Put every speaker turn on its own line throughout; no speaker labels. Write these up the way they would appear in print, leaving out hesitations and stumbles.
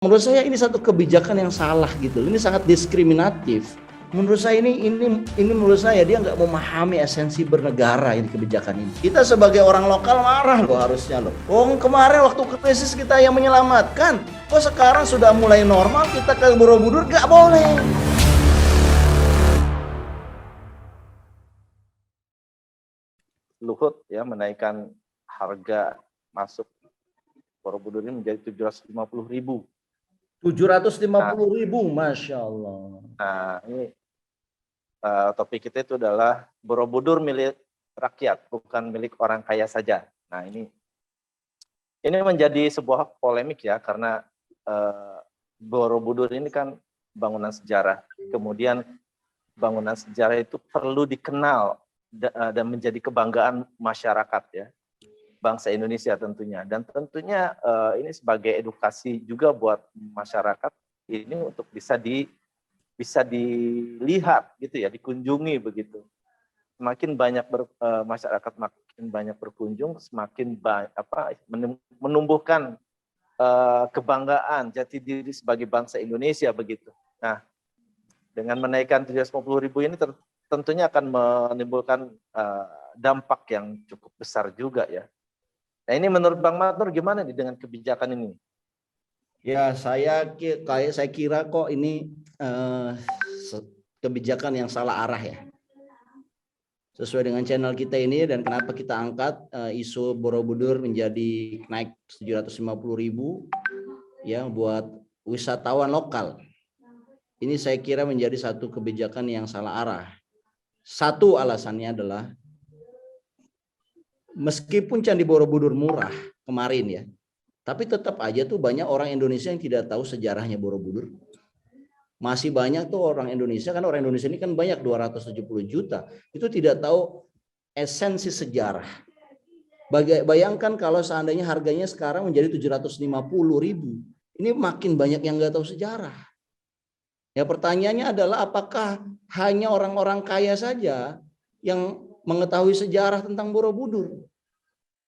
Menurut saya ini satu kebijakan yang salah gitu. Ini sangat diskriminatif. Menurut saya ini menurut saya dia nggak memahami esensi bernegara ini kebijakan ini. Kita sebagai orang lokal marah loh harusnya loh. Oh kemarin waktu krisis kita yang menyelamatkan. Kok sekarang sudah mulai normal kita ke Borobudur nggak boleh.
Luhut ya menaikkan harga masuk Borobudur ini menjadi 750.000.
750.000, Masya Allah.
Nah ini topik kita itu adalah Borobudur milik rakyat, bukan milik orang kaya saja. Nah ini menjadi sebuah polemik ya, karena Borobudur ini kan bangunan sejarah. Kemudian bangunan sejarah itu perlu dikenal dan menjadi kebanggaan masyarakat ya, bangsa Indonesia tentunya. Dan tentunya ini sebagai edukasi juga buat masyarakat ini untuk bisa dilihat gitu ya, dikunjungi begitu. Semakin banyak masyarakat makin banyak berkunjung, semakin menumbuhkan kebanggaan jati diri sebagai bangsa Indonesia begitu. Nah, dengan menaikkan 750.000 ini tentunya akan menimbulkan dampak yang cukup besar juga ya. Nah ini menurut Bang Matnur gimana nih dengan kebijakan ini?
Ya saya kira kok ini kebijakan yang salah arah ya. Sesuai dengan channel kita ini dan kenapa kita angkat isu Borobudur menjadi naik 750.000 ya buat wisatawan lokal. Ini saya kira menjadi satu kebijakan yang salah arah. Satu alasannya adalah meskipun Candi Borobudur murah kemarin ya, tapi tetap aja tuh banyak orang Indonesia yang tidak tahu sejarahnya Borobudur. Masih banyak tuh orang Indonesia, kan orang Indonesia ini kan banyak 270 juta, itu tidak tahu esensi sejarah. Bayangkan kalau seandainya harganya sekarang menjadi 750.000, ini makin banyak yang nggak tahu sejarah. Ya pertanyaannya adalah apakah hanya orang-orang kaya saja yang mengetahui sejarah tentang Borobudur?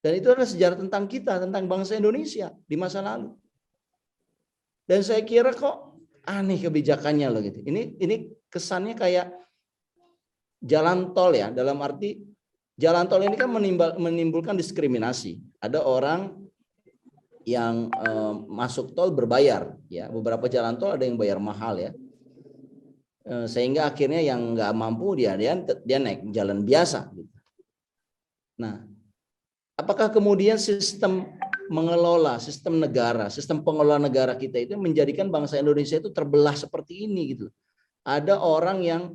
Dan itu adalah sejarah tentang kita, tentang bangsa Indonesia di masa lalu. Dan saya kira kok aneh kebijakannya loh gitu. Ini kesannya kayak jalan tol ya, dalam arti jalan tol ini kan menimbulkan diskriminasi. Ada orang yang masuk tol berbayar ya, beberapa jalan tol ada yang bayar mahal ya. Sehingga akhirnya yang nggak mampu dia naik jalan biasa. Nah, apakah kemudian sistem mengelola, sistem negara, sistem pengelola negara kita itu menjadikan bangsa Indonesia itu terbelah seperti ini gitu? Ada orang yang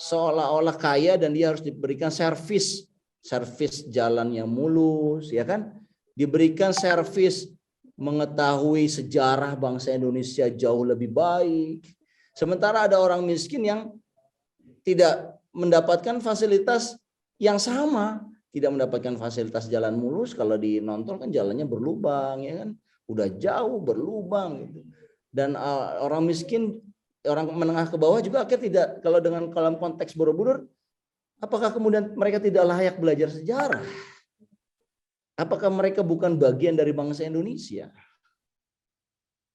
seolah-olah kaya dan dia harus diberikan servis jalan yang mulus, ya kan? Diberikan servis mengetahui sejarah bangsa Indonesia jauh lebih baik. Sementara ada orang miskin yang tidak mendapatkan fasilitas yang sama, tidak mendapatkan fasilitas jalan mulus. Kalau di non-tol kan jalannya berlubang, ya kan, udah jauh berlubang gitu. Dan orang miskin, orang menengah ke bawah juga akhirnya tidak, kalau dalam konteks Borobudur, apakah kemudian mereka tidak layak belajar sejarah? Apakah mereka bukan bagian dari bangsa Indonesia?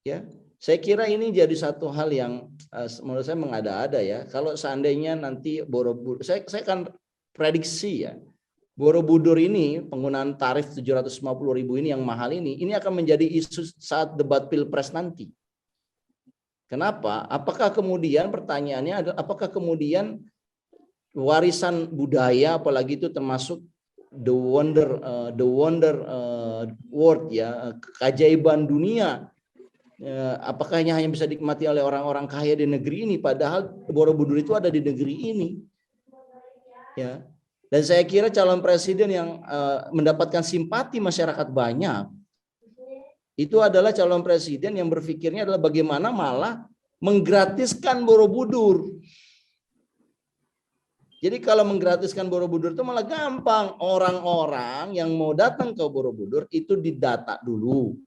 Ya, saya kira ini jadi satu hal yang menurut saya mengada-ada ya. Kalau seandainya nanti Borobudur, saya akan prediksi ya, Borobudur ini penggunaan tarif 750.000 ini yang mahal ini akan menjadi isu saat debat Pilpres nanti. Kenapa? Apakah kemudian pertanyaannya adalah apakah kemudian warisan budaya, apalagi itu termasuk the wonder world ya, keajaiban dunia, apakah hanya bisa dinikmati oleh orang-orang kaya di negeri ini, padahal Borobudur itu ada di negeri ini ya. Dan saya kira calon presiden yang mendapatkan simpati masyarakat banyak itu adalah calon presiden yang berpikirnya adalah bagaimana malah menggratiskan Borobudur. Jadi kalau menggratiskan Borobudur itu malah gampang, orang-orang yang mau datang ke Borobudur itu didata dulu.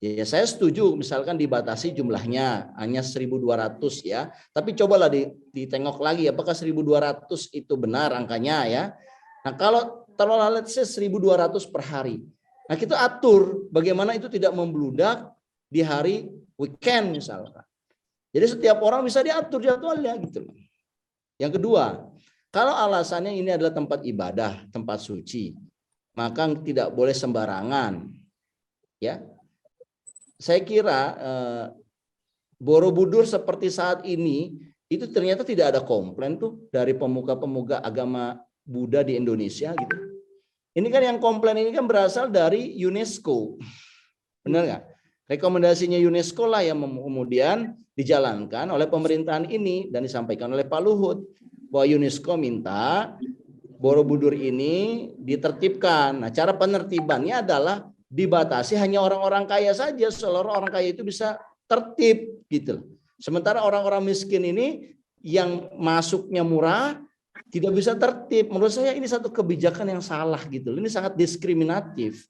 Ya, saya setuju misalkan dibatasi jumlahnya hanya 1.200 ya. Tapi cobalah ditengok lagi apakah 1.200 itu benar angkanya ya. Nah, kalau let's say 1.200 per hari. Nah, kita atur bagaimana itu tidak membludak di hari weekend misalkan. Jadi setiap orang bisa diatur jadwalnya gitu. Yang kedua, kalau alasannya ini adalah tempat ibadah, tempat suci, maka tidak boleh sembarangan. Ya, saya kira Borobudur seperti saat ini itu ternyata tidak ada komplain tuh dari pemuka-pemuka agama Buddha di Indonesia gitu. Ini kan yang komplain ini kan berasal dari UNESCO, benar nggak? Rekomendasinya UNESCO lah yang kemudian dijalankan oleh pemerintahan ini dan disampaikan oleh Pak Luhut bahwa UNESCO minta Borobudur ini ditertibkan. Nah, cara penertibannya adalah dibatasi hanya orang-orang kaya saja, seluruh orang kaya itu bisa tertib gitu. Sementara orang-orang miskin ini yang masuknya murah tidak bisa tertib. Menurut saya ini satu kebijakan yang salah gitu. Ini sangat diskriminatif.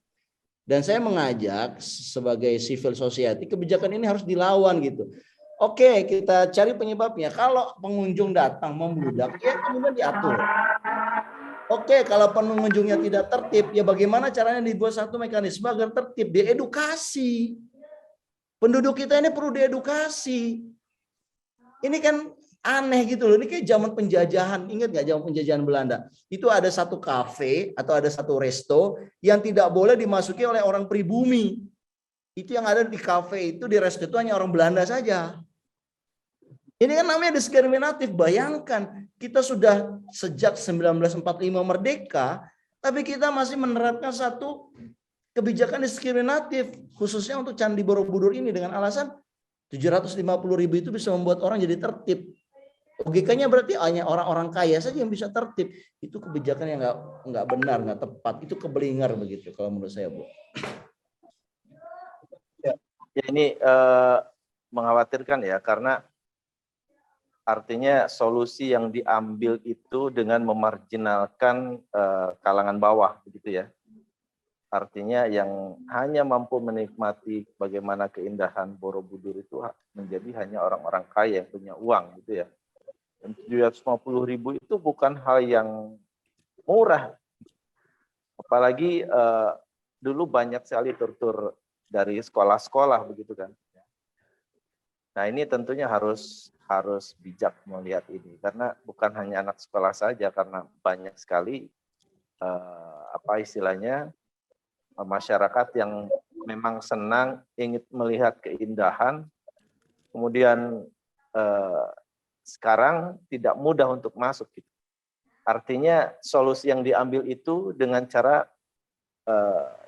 Dan saya mengajak sebagai civil society kebijakan ini harus dilawan gitu. Oke, kita cari penyebabnya. Kalau pengunjung datang membludak, ya kemudian diatur. Oke, kalau pengunjungnya tidak tertib, ya bagaimana caranya dibuat satu mekanisme agar tertib? Diedukasi. Penduduk kita ini perlu diedukasi. Ini kan aneh gitu loh. Ini kayak zaman penjajahan. Ingat nggak zaman penjajahan Belanda? Itu ada satu kafe atau ada satu resto yang tidak boleh dimasuki oleh orang pribumi. Itu yang ada di kafe itu, di resto itu hanya orang Belanda saja. Ini kan namanya diskriminatif. Bayangkan kita sudah sejak 1945 merdeka, tapi kita masih menerapkan satu kebijakan diskriminatif khususnya untuk Candi Borobudur ini dengan alasan 750.000 itu bisa membuat orang jadi tertib. Logikanya berarti hanya orang-orang kaya saja yang bisa tertib. Itu kebijakan yang nggak benar, nggak tepat. Itu keblinger begitu kalau menurut saya, Bu.
Ya ini mengkhawatirkan ya, karena artinya solusi yang diambil itu dengan memarginalkan kalangan bawah, begitu ya. Artinya yang hanya mampu menikmati bagaimana keindahan Borobudur itu menjadi hanya orang-orang kaya yang punya uang, gitu ya. Dan 750.000 itu bukan hal yang murah. Apalagi dulu banyak sekali tur-tur dari sekolah-sekolah, begitu kan. Nah ini tentunya harus bijak melihat ini, karena bukan hanya anak sekolah saja, karena banyak sekali apa istilahnya masyarakat yang memang senang ingin melihat keindahan, kemudian sekarang tidak mudah untuk masuk gitu. Artinya solusi yang diambil itu dengan cara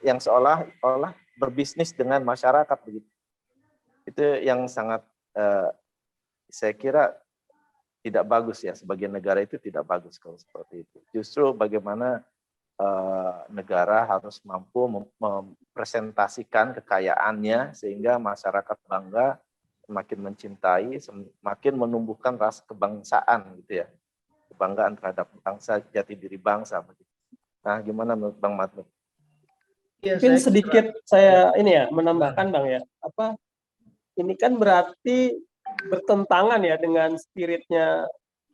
yang seolah-olah berbisnis dengan masyarakat begitu. Itu yang sangat saya kira tidak bagus ya, sebagai negara itu tidak bagus kalau seperti itu. Justru bagaimana negara harus mampu mempresentasikan kekayaannya sehingga masyarakat bangga, semakin mencintai, semakin menumbuhkan rasa kebangsaan gitu ya, kebanggaan terhadap bangsa, jati diri bangsa. Nah, gimana menurut Bang Matmud?
Ya, mungkin sedikit saya ini ya menambahkan Bang ya, ini kan berarti bertentangan ya dengan spiritnya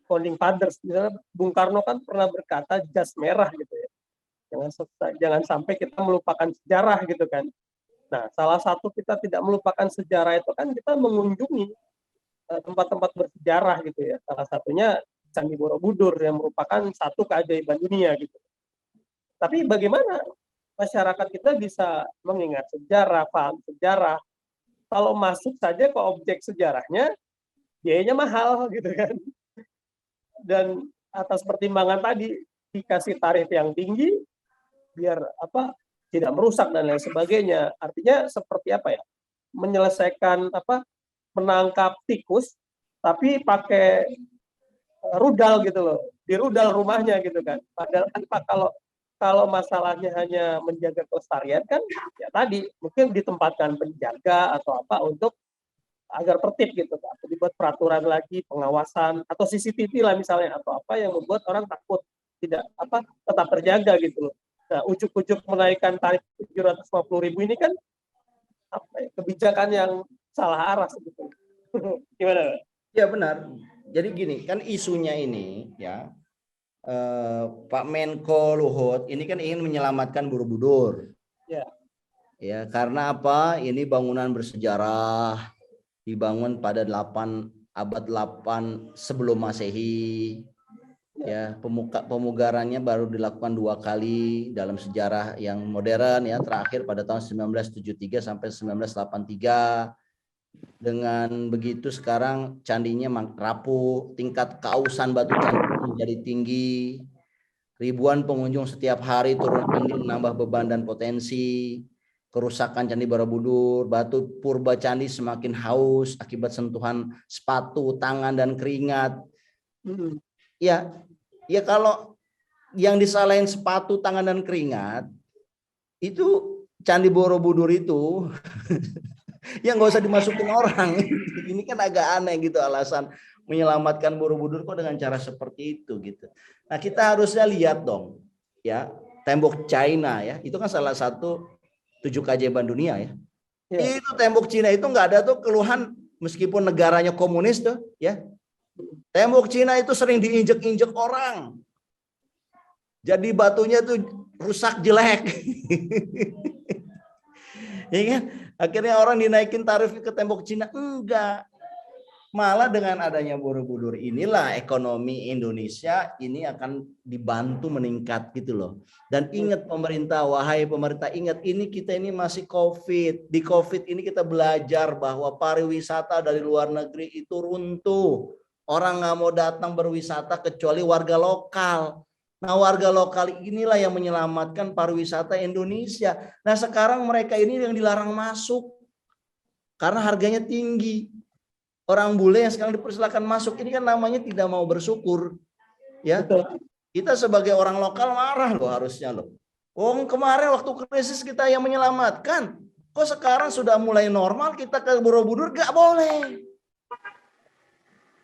founding fathers. Misalnya Bung Karno kan pernah berkata jas merah gitu ya. Jangan sampai kita melupakan sejarah gitu kan. Nah, salah satu kita tidak melupakan sejarah itu kan kita mengunjungi tempat-tempat bersejarah gitu ya. Salah satunya Candi Borobudur yang merupakan satu keajaiban dunia gitu. Tapi bagaimana masyarakat kita bisa mengingat sejarah, paham sejarah? Kalau masuk saja ke objek sejarahnya, biayanya mahal gitu kan. Dan atas pertimbangan tadi dikasih tarif yang tinggi, biar tidak merusak dan lain sebagainya. Artinya seperti apa ya? Menyelesaikan menangkap tikus tapi pakai rudal gitu loh. Di rudal rumahnya gitu kan. Padahal kalau masalahnya hanya menjaga kelestarian kan ya tadi mungkin ditempatkan penjaga atau apa untuk agar tertib gitu kan. Dibuat peraturan lagi, pengawasan atau CCTV lah misalnya atau apa yang membuat orang takut tidak tetap terjaga gitu loh. Nah, ujuk-ujuk menaikkan tarif 750.000 ini kan kebijakan yang salah arah sebetulnya. Gimana?
Ya benar. Jadi gini, kan isunya ini ya Pak Menko Luhut ini kan ingin menyelamatkan Borobudur.
Ya.
Ya, karena apa? Ini bangunan bersejarah. dibangun pada abad 8 sebelum Masehi. Ya, pemugarannya baru dilakukan 2 kali dalam sejarah yang modern ya, terakhir pada tahun 1973 sampai 1983. Dengan begitu sekarang candinya rapuh, tingkat kausan batu candi menjadi tinggi. Ribuan pengunjung setiap hari turun andil menambah beban dan potensi. Kerusakan Candi Borobudur, batu purba candi semakin haus akibat sentuhan sepatu, tangan dan keringat. Ya kalau yang disalahin sepatu, tangan dan keringat, itu Candi Borobudur itu yang nggak usah dimasukin orang. Ini kan agak aneh gitu alasan menyelamatkan Borobudur kok dengan cara seperti itu gitu. Nah kita harusnya lihat dong ya, tembok China ya, itu kan salah satu 7 keajaiban dunia ya. Itu tembok Cina itu nggak ada tuh keluhan meskipun negaranya komunis tuh ya. Tembok Cina itu sering diinjek-injek orang. Jadi batunya tuh rusak jelek. Ya kan? Akhirnya orang dinaikin tarifnya ke tembok Cina. Enggak. Malah dengan adanya Borobudur inilah ekonomi Indonesia ini akan dibantu meningkat gitu loh. Dan ingat pemerintah, wahai pemerintah, ingat ini kita ini masih COVID. Di COVID ini kita belajar bahwa pariwisata dari luar negeri itu runtuh. Orang nggak mau datang berwisata kecuali warga lokal. Nah warga lokal inilah yang menyelamatkan pariwisata Indonesia. Nah sekarang mereka ini yang dilarang masuk karena harganya tinggi. Orang bule yang sekarang dipersilakan masuk ini kan namanya tidak mau bersyukur, ya. Kita sebagai orang lokal marah loh harusnya loh. Kemarin waktu krisis kita yang menyelamatkan, kok sekarang sudah mulai normal kita ke Borobudur gak boleh.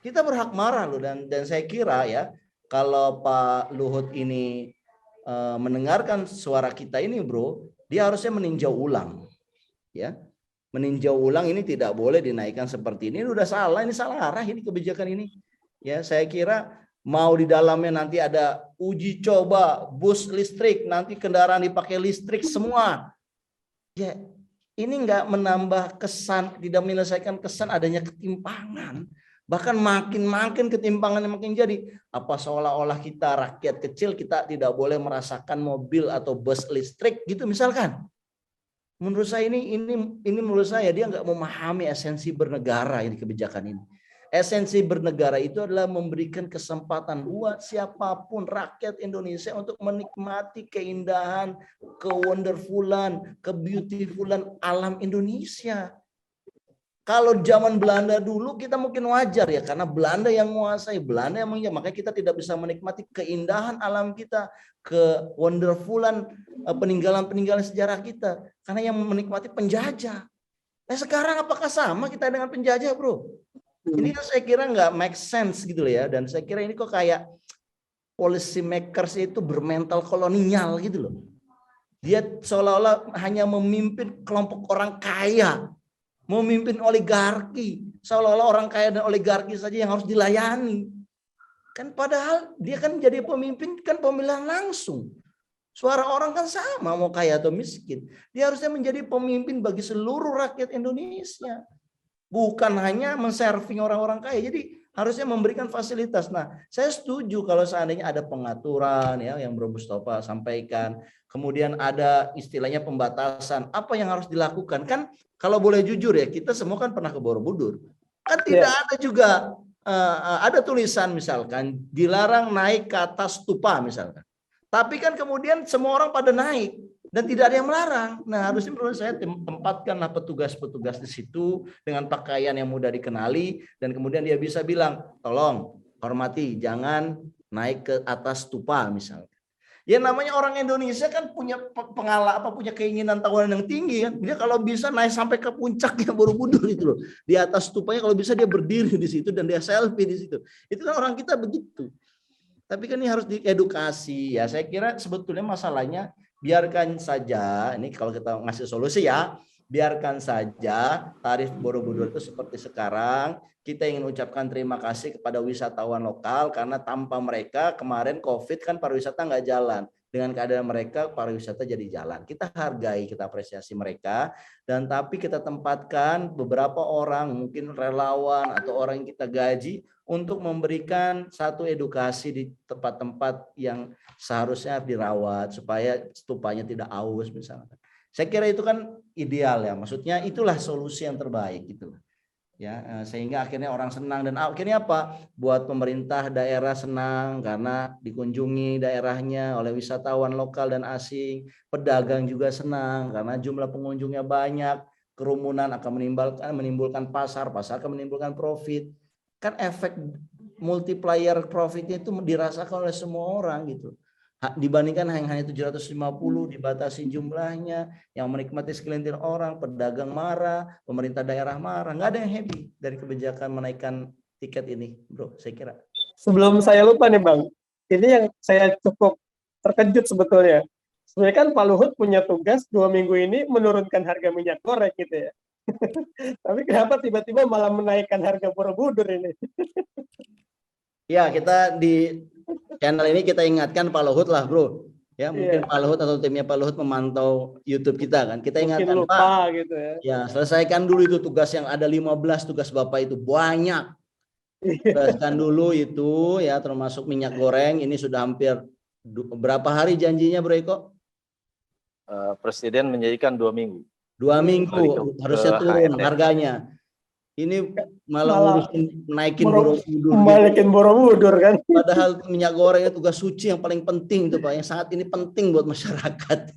Kita berhak marah loh dan saya kira ya kalau Pak Luhut ini mendengarkan suara kita ini bro, dia harusnya meninjau ulang, ya. Meninjau ulang ini tidak boleh dinaikkan seperti ini udah salah, ini salah arah ini kebijakan ini. Ya, saya kira mau di dalamnya nanti ada uji coba bus listrik, nanti kendaraan dipakai listrik semua. Ya, ini enggak menambah kesan, tidak menyelesaikan kesan adanya ketimpangan. Bahkan makin ketimpangannya makin jadi. Apa seolah-olah kita rakyat kecil kita tidak boleh merasakan mobil atau bus listrik gitu misalkan. Menurut saya ini menurut saya dia nggak memahami esensi bernegara ini kebijakan ini. Esensi bernegara itu adalah memberikan kesempatan buat siapapun rakyat Indonesia untuk menikmati keindahan, kewonderfulan, kebeautifulan alam Indonesia. Kalau zaman Belanda dulu kita mungkin wajar ya karena Belanda yang menguasai, Belanda yang menguasai, makanya kita tidak bisa menikmati keindahan alam kita, kewonderfulan peninggalan-peninggalan sejarah kita karena yang menikmati penjajah. Nah sekarang apakah sama kita dengan penjajah, bro? Ini kan saya kira nggak make sense gitu loh ya, dan saya kira ini kok kayak policy makers itu bermental kolonial gitu loh. Dia seolah-olah hanya memimpin kelompok orang kaya, memimpin oligarki, seolah-olah orang kaya dan oligarki saja yang harus dilayani. Kan padahal dia kan jadi pemimpin kan pemilihan langsung. Suara orang kan sama mau kaya atau miskin. Dia harusnya menjadi pemimpin bagi seluruh rakyat Indonesia. Bukan hanya menserving orang-orang kaya. Jadi harusnya memberikan fasilitas. Nah, saya setuju kalau seandainya ada pengaturan ya yang Bro Mustafa sampaikan. Kemudian ada istilahnya pembatasan. Apa yang harus dilakukan? Kan kalau boleh jujur ya, kita semua kan pernah ke Borobudur. Kan tidak ada juga ada tulisan misalkan dilarang naik ke atas stupa misalkan. Tapi kan kemudian semua orang pada naik dan tidak ada yang melarang. Nah, harusnya menurut saya tempatkanlah petugas-petugas di situ dengan pakaian yang mudah dikenali dan kemudian dia bisa bilang, "Tolong hormati, jangan naik ke atas stupa" misalkan. Ya namanya orang Indonesia kan punya punya keinginan tahunan yang tinggi kan. Dia kalau bisa naik sampai ke puncaknya Borobudur itu loh. Di atas stupanya kalau bisa dia berdiri di situ dan dia selfie di situ. Itu kan orang kita begitu. Tapi kan ini harus diedukasi ya. Saya kira sebetulnya masalahnya biarkan saja ini kalau kita ngasih solusi ya. biarkan saja tarif Borobudur itu seperti sekarang. Kita ingin ucapkan terima kasih kepada wisatawan lokal karena tanpa mereka kemarin COVID kan pariwisata nggak jalan. Dengan keadaan mereka pariwisata jadi jalan. Kita hargai, kita apresiasi mereka, dan tapi kita tempatkan beberapa orang mungkin relawan atau orang yang kita gaji untuk memberikan satu edukasi di tempat-tempat yang seharusnya dirawat supaya stupanya tidak aus misalnya. Saya kira itu kan ideal ya, maksudnya itulah solusi yang terbaik gitu. Ya, sehingga akhirnya orang senang dan akhirnya apa? Buat pemerintah daerah senang karena dikunjungi daerahnya oleh wisatawan lokal dan asing, pedagang juga senang karena jumlah pengunjungnya banyak, kerumunan akan menimbulkan pasar akan menimbulkan profit. Kan efek multiplier profitnya itu dirasakan oleh semua orang gitu. Dibandingkan hanya 750 dibatasi jumlahnya, yang menikmati segelintir orang, pedagang marah, pemerintah daerah marah, nggak ada yang happy dari kebijakan menaikkan tiket ini, bro. Saya kira.
Sebelum saya lupa nih Bang, ini yang saya cukup terkejut sebetulnya. Sebenarnya kan Pak Luhut punya tugas 2 minggu ini menurunkan harga minyak goreng gitu ya. Tapi kenapa tiba-tiba malah menaikkan harga Borobudur ini?
Ya, kita di channel ini kita ingatkan Pak Luhut lah, bro. Ya, mungkin Pak Luhut atau timnya Pak Luhut memantau YouTube kita kan. Kita ingatkan,
mungkin lupa, Pak, gitu ya.
Ya, selesaikan dulu itu tugas yang ada 15 tugas Bapak itu banyak. Selesaikan dulu itu ya, termasuk minyak goreng ini sudah hampir berapa hari janjinya, Bro Eko?
Presiden menjanjikan 2 minggu.
2 minggu harusnya turun harganya. Ini malah ngurusin naikin Borobudur.
Balikin Borobudur kan.
Padahal minyak goreng itu tugas suci yang paling penting itu Pak, yang sangat ini penting buat masyarakat.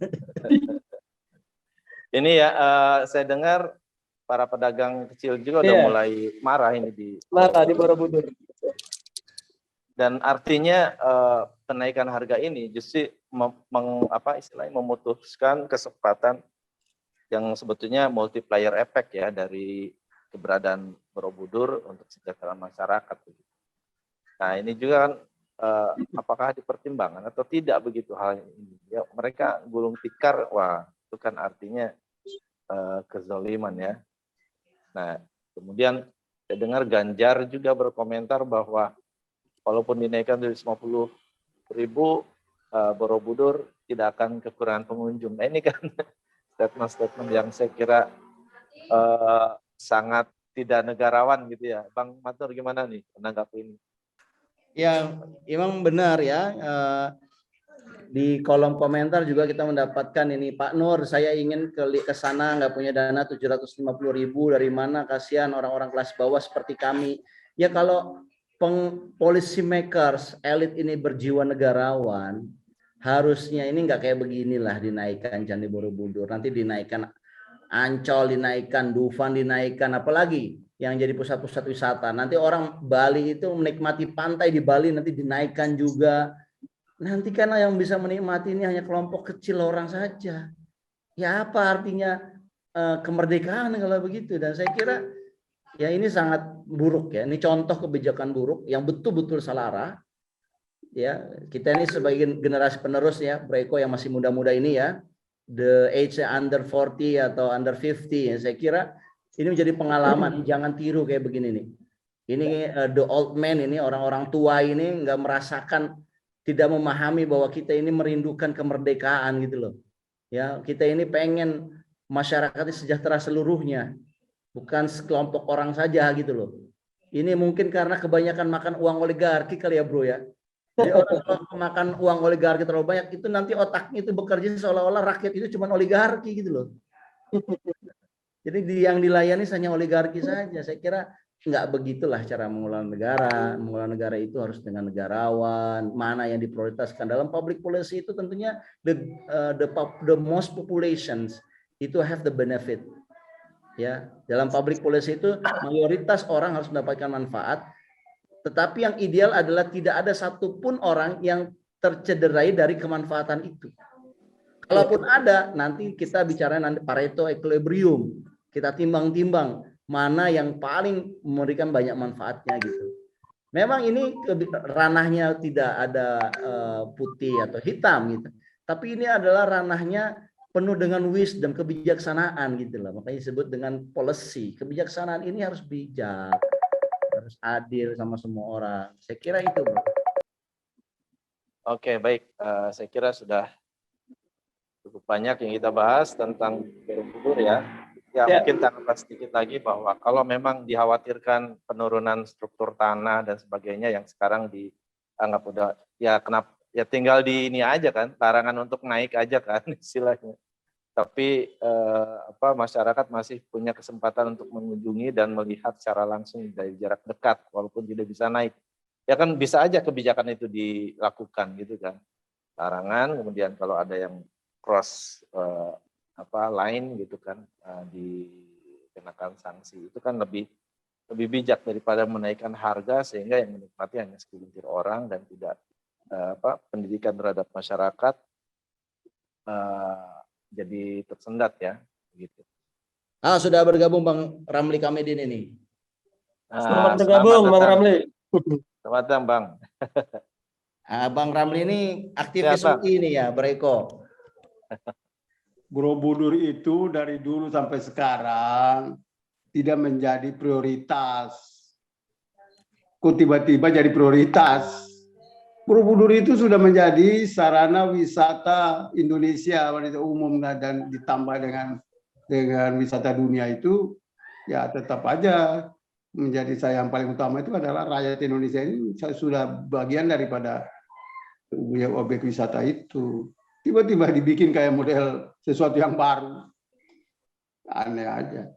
Ini ya, saya dengar para pedagang kecil juga udah mulai marah ini di
Borobudur.
Dan artinya kenaikan harga ini justru memutuskan kesempatan yang sebetulnya multiplier effect ya dari keberadaan Borobudur untuk kesejahteraan masyarakat. Nah ini juga kan apakah dipertimbangkan atau tidak begitu hal ini? Ya, mereka gulung tikar, wah itu kan artinya kezaliman ya. Nah kemudian saya dengar Ganjar juga berkomentar bahwa walaupun dinaikkan dari 50.000, Borobudur tidak akan kekurangan pengunjung. Nah ini kan statement-statement yang saya kira sangat tidak negarawan gitu ya. Bang Matur gimana nih menanggapi ini?
Ya, memang benar ya. Di kolom komentar juga kita mendapatkan ini, Pak Nur, saya ingin ke sana nggak punya dana 750.000, dari mana, kasihan orang-orang kelas bawah seperti kami. Ya kalau policy makers, elit ini berjiwa negarawan, harusnya ini nggak kayak beginilah dinaikkan Candi Borobudur, nanti dinaikkan Ancol, dinaikkan Dufan, dinaikkan apalagi yang jadi pusat-pusat wisata. Nanti orang Bali itu menikmati pantai di Bali nanti dinaikkan juga. Nanti kan yang bisa menikmati ini hanya kelompok kecil orang saja. Ya apa artinya kemerdekaan kalau begitu? Dan saya kira ya ini sangat buruk ya. Ini contoh kebijakan buruk yang betul-betul salah arah. Ya, kita ini sebagai generasi penerus ya, Breko yang masih muda-muda ini ya, the age under 40 atau under 50 ya, saya kira ini menjadi pengalaman. Jangan tiru kayak begini nih. Ini the old man ini, orang-orang tua ini nggak merasakan, tidak memahami bahwa kita ini merindukan kemerdekaan gitu loh. Ya, kita ini pengen masyarakat sejahtera seluruhnya, bukan sekelompok orang saja gitu loh. Ini mungkin karena kebanyakan makan uang oligarki kali ya bro ya. Jadi orang kalau makan uang oligarki terlalu banyak, itu nanti otaknya itu bekerja seolah-olah rakyat itu cuma oligarki gitu loh. Jadi yang dilayani hanya oligarki saja. Saya kira nggak begitulah cara mengelola negara. Mengelola negara itu harus dengan negarawan. Mana yang diprioritaskan dalam public policy itu tentunya the most populations itu have the benefit. Ya, dalam public policy itu mayoritas orang harus mendapatkan manfaat. Tetapi yang ideal adalah tidak ada satupun orang yang tercederai dari kemanfaatan itu. Kalaupun ada, nanti kita bicara nanti Pareto equilibrium. Kita timbang-timbang mana yang paling memberikan banyak manfaatnya gitu. Memang ini ranahnya tidak ada putih atau hitam gitu. Tapi ini adalah ranahnya penuh dengan wisdom, kebijaksanaan gitu lah. Makanya disebut dengan policy. Kebijaksanaan ini harus bijak, harus adil sama semua orang. Saya kira itu, Bro.
Oke, baik. Saya kira sudah cukup banyak yang kita bahas tentang Borobudur ya. Ya, mungkin tambahkan sedikit lagi bahwa kalau memang dikhawatirkan penurunan struktur tanah dan sebagainya yang sekarang dianggap udah, ya kenapa, ya tinggal di ini aja kan, larangan untuk naik aja kan istilahnya. Tapi masyarakat masih punya kesempatan untuk mengunjungi dan melihat secara langsung dari jarak dekat walaupun tidak bisa naik. Ya kan bisa aja kebijakan itu dilakukan gitu kan. Larangan, kemudian kalau ada yang cross line gitu kan, dikenakan sanksi. Itu kan lebih bijak daripada menaikkan harga sehingga yang menikmati hanya segelintir orang dan tidak pendidikan terhadap masyarakat jadi tersendat ya, gitu.
Sudah bergabung Bang Ramli Kamedin ini.
Selamat bergabung Bang Ramli.
Selamat datang Bang.
Bang Ramli ini aktivis
Ya,
UI nih ya, Breko.
Borobudur itu dari dulu sampai sekarang tidak menjadi prioritas. Kok tiba-tiba jadi prioritas? Borobudur itu sudah menjadi sarana wisata Indonesia pada umum dan ditambah dengan wisata dunia itu, ya tetap aja menjadi saya yang paling utama itu adalah rakyat Indonesia ini sudah bagian daripada objek wisata itu. Tiba-tiba dibikin kayak model sesuatu yang baru. Aneh aja.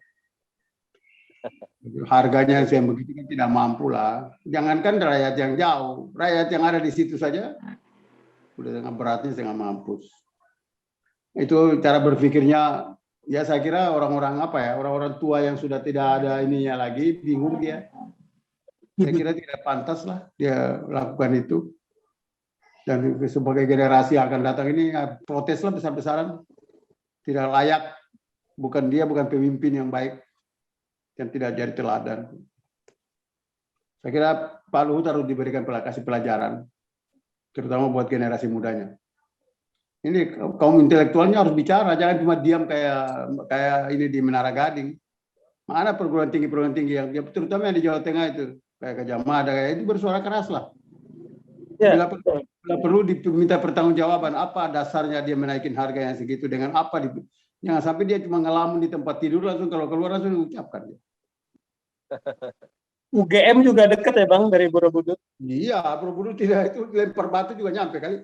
Harganya yang begitu kan tidak mampu lah. Jangankan rakyat yang jauh, rakyat yang ada di situ saja udah dengan beratnya setengah mampus. Itu cara berpikirnya, ya saya kira orang-orang orang-orang tua yang sudah tidak ada ininya lagi, bingung dia. Saya kira tidak pantas lah dia lakukan itu. Dan sebagai generasi yang akan datang ini proteslah besar-besaran, tidak layak, bukan pemimpin yang baik, yang tidak jadi teladan. Saya kira Pak Luhut harus diberikan kasih pelajaran, terutama buat generasi mudanya. Ini kaum intelektualnya harus bicara, jangan cuma diam kayak ini di Menara Gading. Mana perguruan tinggi yang terutama yang di Jawa Tengah itu, kayak Gajah Mada, kayak itu bersuara keras lah. Bila perlu diminta pertanggungjawaban apa dasarnya dia menaikin harga yang segitu dengan apa, jangan sampai dia cuma ngelamun di tempat tidur langsung kalau keluar langsung diucapkan.
UGM juga dekat ya Bang dari Borobudur?
Iya, Borobudur tidak, itu lempar batu juga nyampe kali.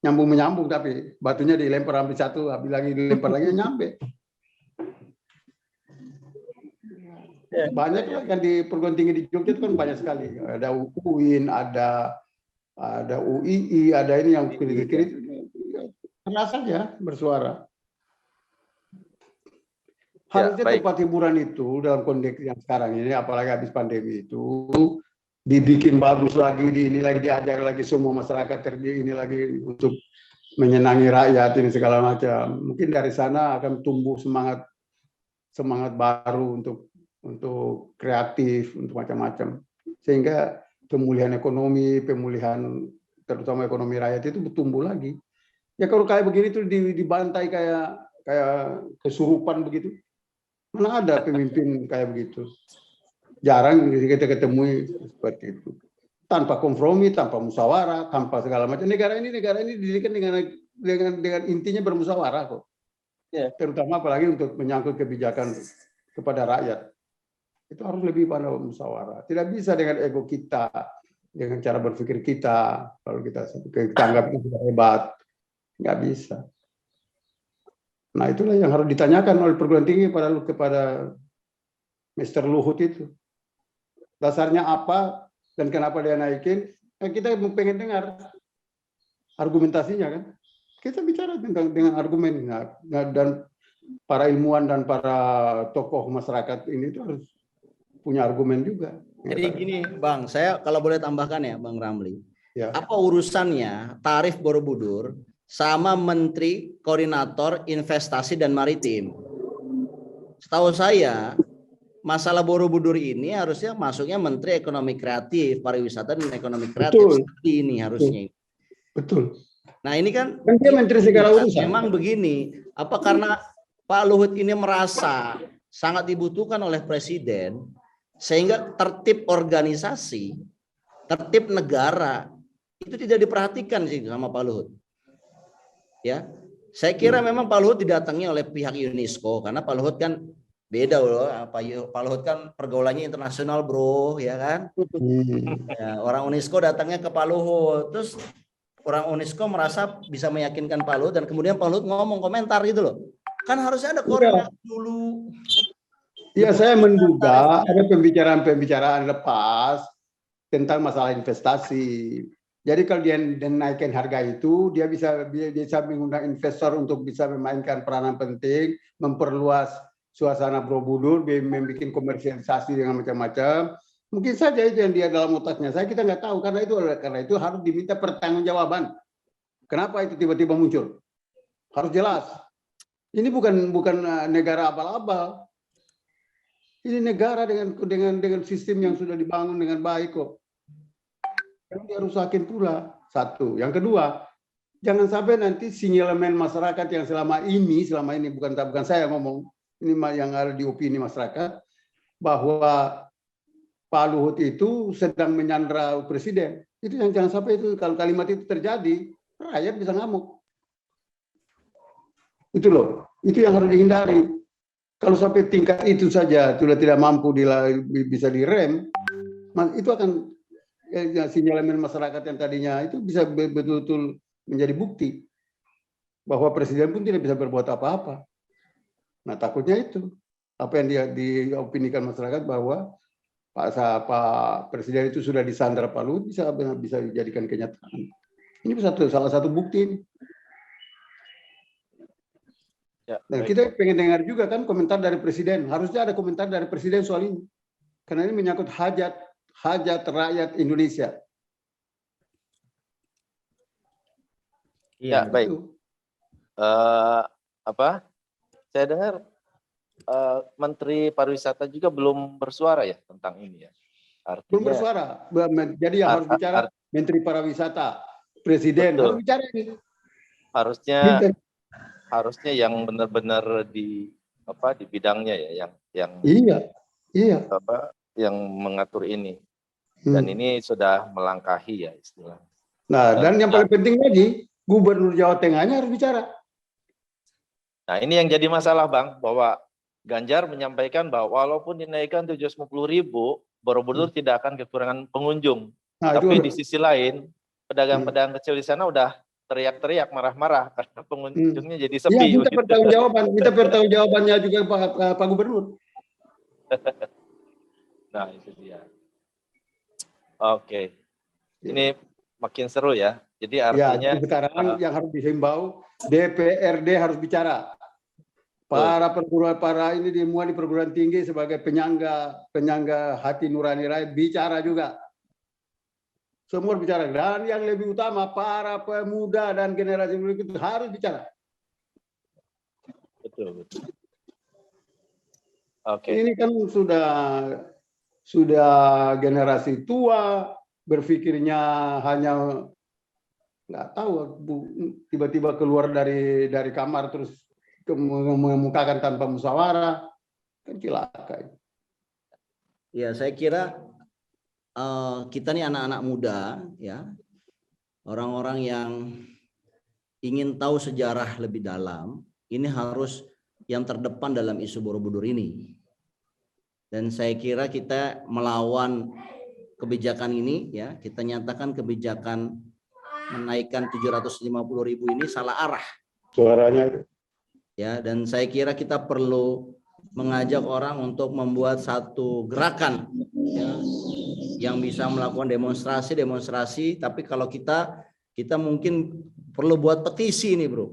Menyambung tapi batunya dilempar ambil satu, habis lagi dilempar lagi nyampe. Banyak kan di perguruan tinggi di Jogja itu kan banyak sekali. Ada UIN, ada UII, ada ini yang kiri-kiri keras saja bersuara. Harusnya tempat hiburan itu dalam kondisi yang sekarang ini, apalagi habis pandemi itu, dibikin bagus lagi, diajar lagi semua masyarakat ini lagi untuk menyenangi rakyat ini segala macam. Mungkin dari sana akan tumbuh semangat baru untuk kreatif, untuk macam-macam. Sehingga pemulihan ekonomi, terutama ekonomi rakyat itu bertumbuh lagi. Ya kalau kayak begini tuh dibantai kayak kesurupan begitu. Mana ada pemimpin kayak begitu? Jarang kita ketemui seperti itu. Tanpa kompromi, tanpa musyawarah, tanpa segala macam. Negara ini didirikan dengan intinya bermusyawarah kok. Ya, terutama apalagi untuk menyangkut kebijakan kepada rakyat. Itu harus lebih pada musyawarah. Tidak bisa dengan ego kita, dengan cara berpikir kita, kalau kita anggap itu sudah hebat. Nggak bisa. Nah itulah yang harus ditanyakan oleh perguruan tinggi kepada Mr. Luhut itu. Dasarnya apa dan kenapa dia naikin? Kita pengen dengar argumentasinya kan. Kita bicara dengan argumen. Dan para ilmuwan dan para tokoh masyarakat ini itu harus punya argumen juga.
Jadi gini Bang, saya kalau boleh tambahkan ya Bang Ramli.
Ya.
Apa urusannya tarif Borobudur sama Menteri Koordinator Investasi dan Maritim? Setahu saya masalah Borobudur ini harusnya masuknya Menteri Ekonomi Kreatif, Pariwisata dan Ekonomi Kreatif. Seperti ini harusnya.
Betul.
Nah ini kan
Kan dia menteri segala urusan.
memang begini, apa karena Pak Luhut ini merasa sangat dibutuhkan oleh presiden, sehingga tertib organisasi, tertib negara itu tidak diperhatikan sih sama Pak Luhut. Ya, saya kira memang Pak Luhut didatangi oleh pihak UNESCO karena Pak Luhut kan beda loh. Pak Luhut kan pergaulannya internasional bro, ya kan? Ya, orang UNESCO datangnya ke Pak Luhut, terus orang UNESCO merasa bisa meyakinkan Pak Luhut dan kemudian Pak Luhut ngomong komentar gitu loh. Kan harusnya ada koordinasi dulu.
Ya, saya menduga ada pembicaraan-pembicaraan lepas tentang masalah investasi. Jadi kalau dia naikkan harga itu, dia bisa mengundang investor untuk bisa memainkan peranan penting, memperluas suasana Borobudur, membuat komersialisasi dengan macam-macam. Mungkin saja itu yang dia dalam otaknya. Kita nggak tahu karena itu harus diminta pertanggungjawaban. Kenapa itu tiba-tiba muncul? Harus jelas. Ini bukan negara abal-abal. Ini negara dengan sistem yang sudah dibangun dengan baik kok. Yang dia rusakin pula. Satu. Yang kedua, jangan sampai nanti sinyalemen masyarakat yang selama ini bukan saya ngomong, ini yang ada di opini masyarakat, bahwa Pak Luhut itu sedang menyandra presiden. Itu yang jangan sampai itu, kalau kalimat itu terjadi, rakyat bisa ngamuk. Itu loh, itu yang harus dihindari. Kalau sampai tingkat itu saja sudah tidak mampu bisa direm, itu akan sinyalemen masyarakat yang tadinya itu bisa betul-betul menjadi bukti bahwa presiden pun tidak bisa berbuat apa-apa. Nah takutnya itu apa yang dia diopinikan masyarakat bahwa Pak Presiden itu sudah disandra Pak Luhut bisa dijadikan kenyataan. Ini salah satu bukti ini.
Ya,
dan kita pengen dengar juga kan komentar dari Presiden. Harusnya ada komentar dari Presiden soal ini. Karena ini menyangkut hajat rakyat Indonesia.
Ya, baik. Saya dengar Menteri Pariwisata juga belum bersuara ya tentang ini ya. Artinya,
belum bersuara. Jadi yang harus bicara Menteri Pariwisata, Presiden harus bicara ini.
Harusnya yang benar-benar di bidangnya ya, yang yang mengatur ini. Dan ini sudah melangkahi ya istilah.
Nah, dan yang paling penting lagi, Gubernur Jawa Tengahnya harus bicara.
Nah, ini yang jadi masalah, Bang, bahwa Ganjar menyampaikan bahwa walaupun dinaikkan 750.000, Borobudur tidak akan kekurangan pengunjung. Nah, tapi di sisi lain, pedagang-pedagang kecil di sana udah teriak-teriak, marah-marah karena pengunjungnya jadi sepi.
Iya, minta pertanggungjawabannya juga Pak Gubernur.
Nah, itu dia. Oke. Ini makin seru ya. Jadi artinya
sekarang yang harus dihimbau, DPRD harus bicara. Para ini di perguruan tinggi sebagai penyangga hati nurani rakyat bicara juga. Semua bicara, dan yang lebih utama para pemuda dan generasi berikut harus bicara.
Betul. Oke.
Ini kan sudah generasi tua, berpikirnya hanya nggak tahu, tiba-tiba keluar dari kamar terus mengemukakan tanpa musyawarah, kan cilaka.
Ya, saya kira kita nih anak-anak muda, ya, orang-orang yang ingin tahu sejarah lebih dalam, ini harus yang terdepan dalam isu Borobudur ini. Dan saya kira kita melawan kebijakan ini, ya, kita nyatakan kebijakan menaikkan 750.000 ini salah arah.
Suaranya.
Ya, dan saya kira kita perlu mengajak orang untuk membuat satu gerakan, ya, yang bisa melakukan demonstrasi, tapi kalau kita mungkin perlu buat petisi nih, bro.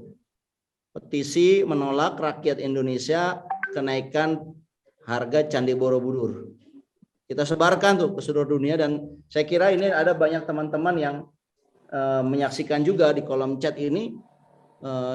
Petisi menolak rakyat Indonesia kenaikan harga Candi Borobudur. Kita sebarkan tuh ke seluruh dunia, dan saya kira ini ada banyak teman-teman yang menyaksikan juga di kolom chat ini.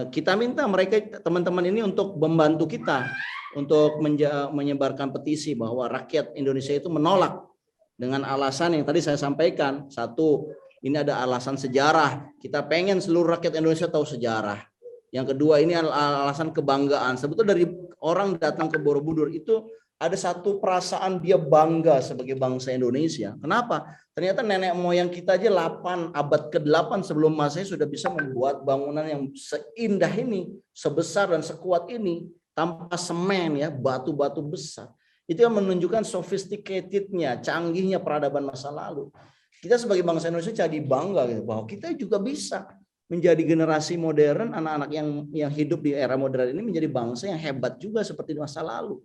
Kita minta mereka, teman-teman ini, untuk membantu kita untuk menyebarkan petisi bahwa rakyat Indonesia itu menolak dengan alasan yang tadi saya sampaikan. Satu, Ini ada alasan sejarah. Kita pengen seluruh rakyat Indonesia tahu sejarah. Yang kedua ini alasan kebanggaan. Sebetulnya dari orang datang ke Borobudur itu ada satu perasaan dia bangga sebagai bangsa Indonesia. Kenapa? Ternyata nenek moyang kita aja abad ke-8 sebelum Masehi sudah bisa membuat bangunan yang seindah ini, sebesar dan sekuat ini tanpa semen ya, batu-batu besar. Itu yang menunjukkan sophisticatednya, canggihnya peradaban masa lalu. Kita sebagai bangsa Indonesia jadi bangga gitu, bahwa kita juga bisa menjadi generasi modern, anak-anak yang hidup di era modern ini menjadi bangsa yang hebat juga seperti di masa lalu.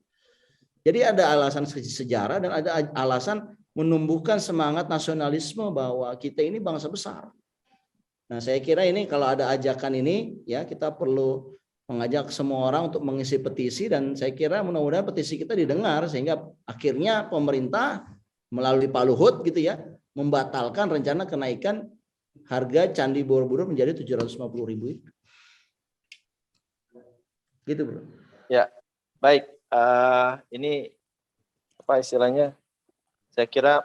Jadi ada alasan sejarah dan ada alasan menumbuhkan semangat nasionalisme bahwa kita ini bangsa besar. Nah, saya kira ini kalau ada ajakan ini ya kita perlu mengajak semua orang untuk mengisi petisi dan saya kira mudah-mudahan petisi kita didengar sehingga akhirnya pemerintah melalui Pak Luhut gitu ya membatalkan rencana kenaikan harga Candi Borobudur menjadi 750.000 itu. Gitu, Bro.
Ya, baik. Ini apa istilahnya? Saya kira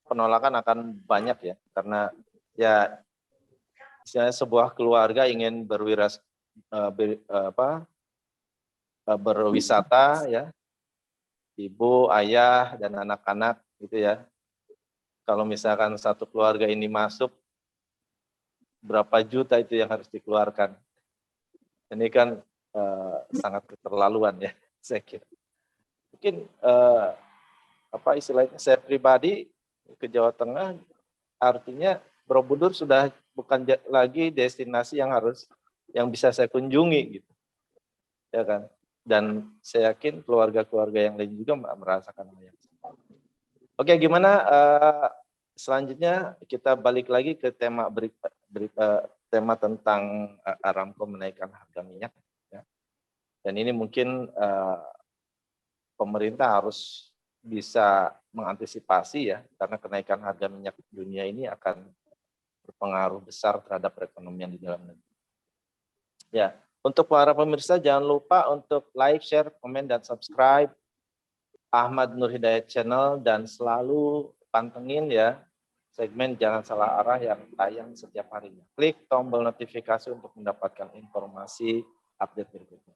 penolakan akan banyak ya, karena ya istilahnya sebuah keluarga ingin berwisata ya, ibu, ayah dan anak-anak gitu ya. Kalau misalkan satu keluarga ini masuk, berapa juta itu yang harus dikeluarkan? Ini kan sangat keterlaluan ya, saya kira. Mungkin apa istilahnya? Saya pribadi ke Jawa Tengah, artinya Borobudur sudah bukan lagi destinasi yang bisa saya kunjungi gitu, ya kan? Dan saya yakin keluarga-keluarga yang lain juga merasakan hal yang sama. Oke, gimana? Selanjutnya kita balik lagi ke tema tema tentang Aramco menaikkan harga minyak. Ya. Dan ini mungkin pemerintah harus bisa mengantisipasi ya, karena kenaikan harga minyak dunia ini akan berpengaruh besar terhadap perekonomian di dalam negeri. Ya, untuk para pemirsa jangan lupa untuk like, share, komen, dan subscribe Ahmad Nur Hidayat Channel dan selalu pantengin ya segmen Jangan Salah Arah yang tayang setiap harinya. Klik tombol notifikasi untuk mendapatkan informasi update berikutnya.